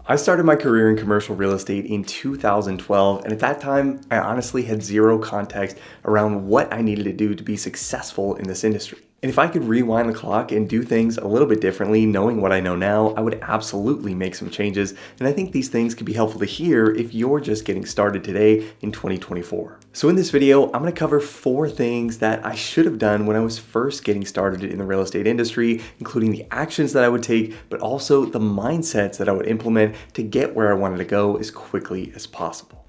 I started my career in commercial real estate in 2012, and at that time, I honestly had zero context around what I needed to do to be successful in this industry. And if I could rewind the clock and do things a little bit differently, knowing what I know now, I would absolutely make some changes. And I think these things could be helpful to hear if you're just getting started today in 2024. So in this video, I'm going to cover 4 things that I should have done when I was first getting started in the real estate industry, including the actions that I would take, but also the mindsets that I would implement to get where I wanted to go as quickly as possible.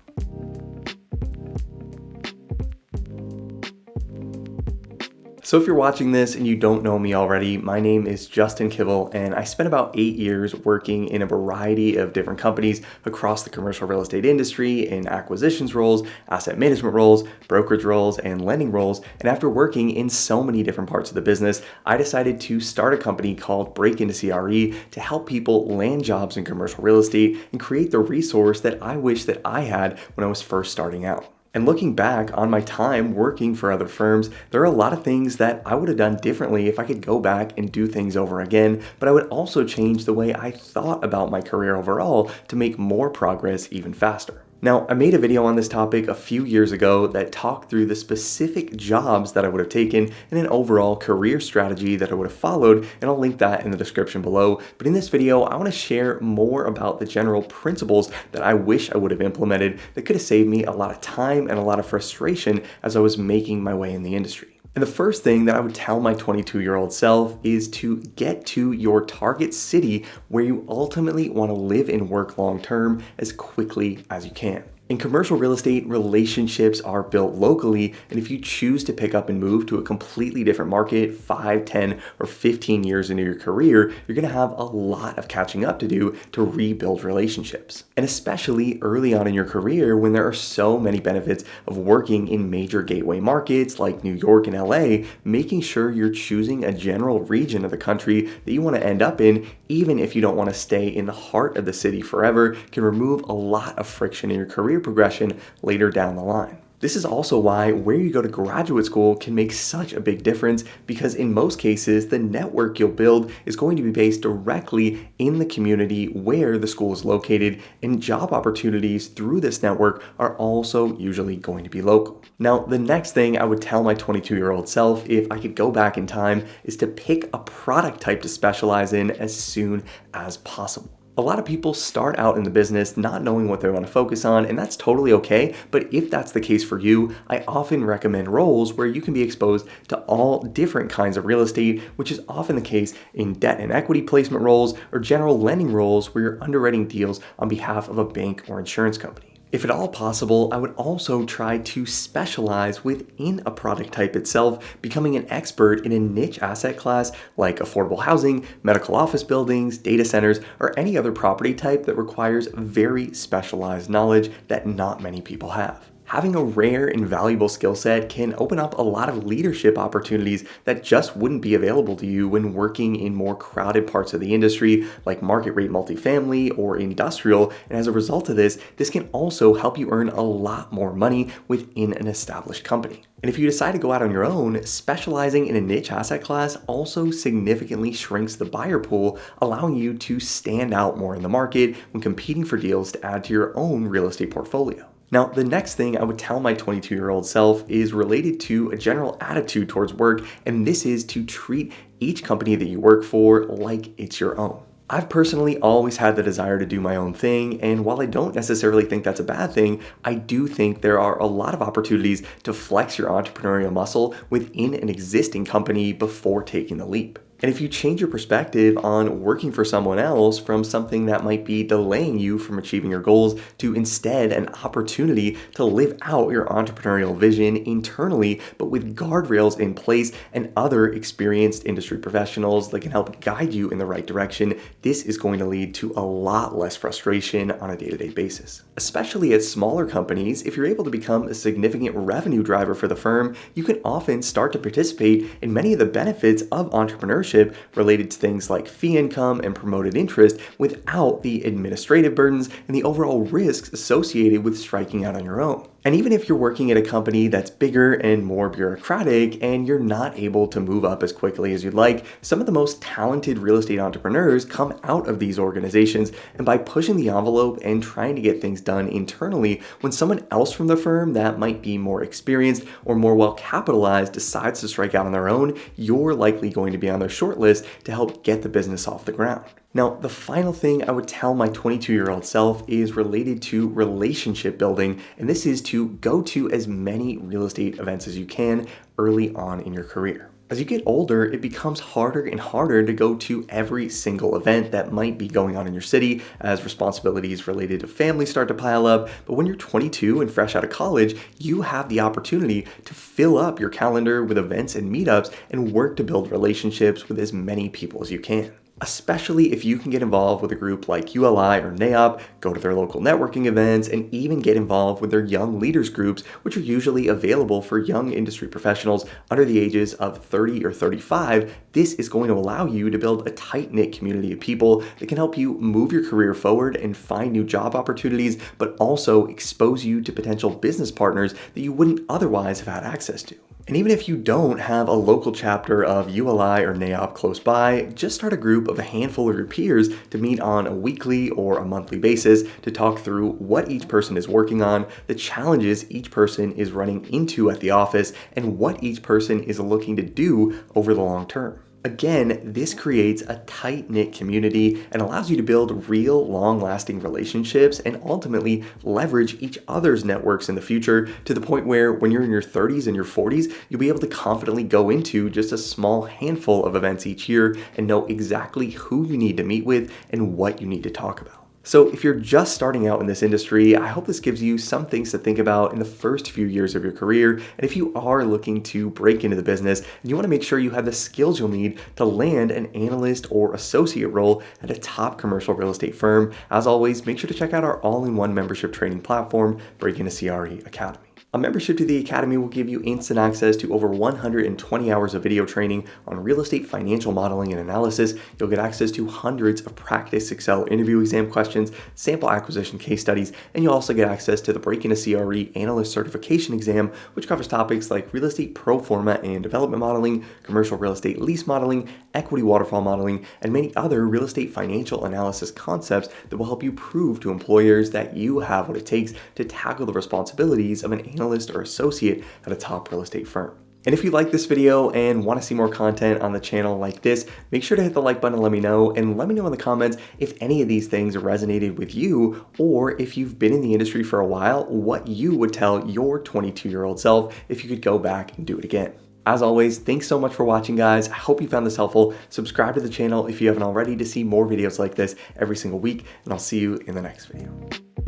So if you're watching this and you don't know me already, my name is Justin Kivell, and I spent about 8 years working in a variety of different companies across the commercial real estate industry in acquisitions roles, asset management roles, brokerage roles, and lending roles. And after working in so many different parts of the business, I decided to start a company called Break Into CRE to help people land jobs in commercial real estate and create the resource that I wish that I had when I was first starting out. And looking back on my time working for other firms, there are a lot of things that I would have done differently if I could go back and do things over again, but I would also change the way I thought about my career overall to make more progress even faster. Now, I made a video on this topic a few years ago that talked through the specific jobs that I would have taken and an overall career strategy that I would have followed, and I'll link that in the description below. But in this video, I want to share more about the general principles that I wish I would have implemented that could have saved me a lot of time and a lot of frustration as I was making my way in the industry. And the first thing that I would tell my 22-year-old self is to get to your target city where you ultimately want to live and work long term as quickly as you can. In commercial real estate, relationships are built locally, and if you choose to pick up and move to a completely different market 5, 10, or 15 years into your career, you're going to have a lot of catching up to do to rebuild relationships. And especially early on in your career when there are so many benefits of working in major gateway markets like New York and LA, making sure you're choosing a general region of the country that you want to end up in, even if you don't want to stay in the heart of the city forever, can remove a lot of friction in your career progression later down the line. This is also why where you go to graduate school can make such a big difference, because in most cases, the network you'll build is going to be based directly in the community where the school is located, and job opportunities through this network are also usually going to be local. Now, the next thing I would tell my 22-year-old self if I could go back in time is to pick a product type to specialize in as soon as possible. A lot of people start out in the business not knowing what they want to focus on, and that's totally okay. But if that's the case for you, I often recommend roles where you can be exposed to all different kinds of real estate, which is often the case in debt and equity placement roles or general lending roles where you're underwriting deals on behalf of a bank or insurance company. If at all possible, I would also try to specialize within a product type itself, becoming an expert in a niche asset class like affordable housing, medical office buildings, data centers, or any other property type that requires very specialized knowledge that not many people have. Having a rare and valuable skill set can open up a lot of leadership opportunities that just wouldn't be available to you when working in more crowded parts of the industry like market rate multifamily or industrial. And as a result of this, this can also help you earn a lot more money within an established company. And if you decide to go out on your own, specializing in a niche asset class also significantly shrinks the buyer pool, allowing you to stand out more in the market when competing for deals to add to your own real estate portfolio. Now, the next thing I would tell my 22-year-old self is related to a general attitude towards work, and this is to treat each company that you work for like it's your own. I've personally always had the desire to do my own thing, and while I don't necessarily think that's a bad thing, I do think there are a lot of opportunities to flex your entrepreneurial muscle within an existing company before taking the leap. And if you change your perspective on working for someone else from something that might be delaying you from achieving your goals to instead an opportunity to live out your entrepreneurial vision internally, but with guardrails in place and other experienced industry professionals that can help guide you in the right direction, this is going to lead to a lot less frustration on a day-to-day basis. Especially at smaller companies, if you're able to become a significant revenue driver for the firm, you can often start to participate in many of the benefits of entrepreneurship related to things like fee income and promoted interest without the administrative burdens and the overall risks associated with striking out on your own. And even if you're working at a company that's bigger and more bureaucratic and you're not able to move up as quickly as you'd like, some of the most talented real estate entrepreneurs come out of these organizations. And by pushing the envelope and trying to get things done internally, when someone else from the firm that might be more experienced or more well capitalized decides to strike out on their own, you're likely going to be on their short list to help get the business off the ground. Now, the final thing I would tell my 22-year-old self is related to relationship building, and this is to go to as many real estate events as you can early on in your career. As you get older, it becomes harder and harder to go to every single event that might be going on in your city as responsibilities related to family start to pile up. But when you're 22 and fresh out of college, you have the opportunity to fill up your calendar with events and meetups and work to build relationships with as many people as you can. Especially if you can get involved with a group like ULI or NAIOP, go to their local networking events, and even get involved with their young leaders groups, which are usually available for young industry professionals under the ages of 30 or 35. This is going to allow you to build a tight-knit community of people that can help you move your career forward and find new job opportunities, but also expose you to potential business partners that you wouldn't otherwise have had access to. And even if you don't have a local chapter of ULI or NAIOP close by, just start a group of a handful of your peers to meet on a weekly or a monthly basis to talk through what each person is working on, the challenges each person is running into at the office, and what each person is looking to do over the long term. Again, this creates a tight-knit community and allows you to build real, long-lasting relationships and ultimately leverage each other's networks in the future to the point where when you're in your 30s and your 40s, you'll be able to confidently go into just a small handful of events each year and know exactly who you need to meet with and what you need to talk about. So if you're just starting out in this industry, I hope this gives you some things to think about in the first few years of your career. And if you are looking to break into the business and you want to make sure you have the skills you'll need to land an analyst or associate role at a top commercial real estate firm, as always, make sure to check out our all-in-one membership training platform, Break Into CRE Academy. A membership to the Academy will give you instant access to over 120 hours of video training on real estate financial modeling and analysis. You'll get access to hundreds of practice Excel interview exam questions, sample acquisition case studies, and you'll also get access to the Break Into CRE Analyst Certification Exam, which covers topics like real estate pro forma and development modeling, commercial real estate lease modeling, equity waterfall modeling, and many other real estate financial analysis concepts that will help you prove to employers that you have what it takes to tackle the responsibilities of an analyst or associate at a top real estate firm. And if you like this video and want to see more content on the channel like this, make sure to hit the like button and let me know. And let me know in the comments if any of these things resonated with you, or if you've been in the industry for a while, what you would tell your 22-year-old self if you could go back and do it again. As always, thanks so much for watching, guys. I hope you found this helpful. Subscribe to the channel if you haven't already to see more videos like this every single week, and I'll see you in the next video.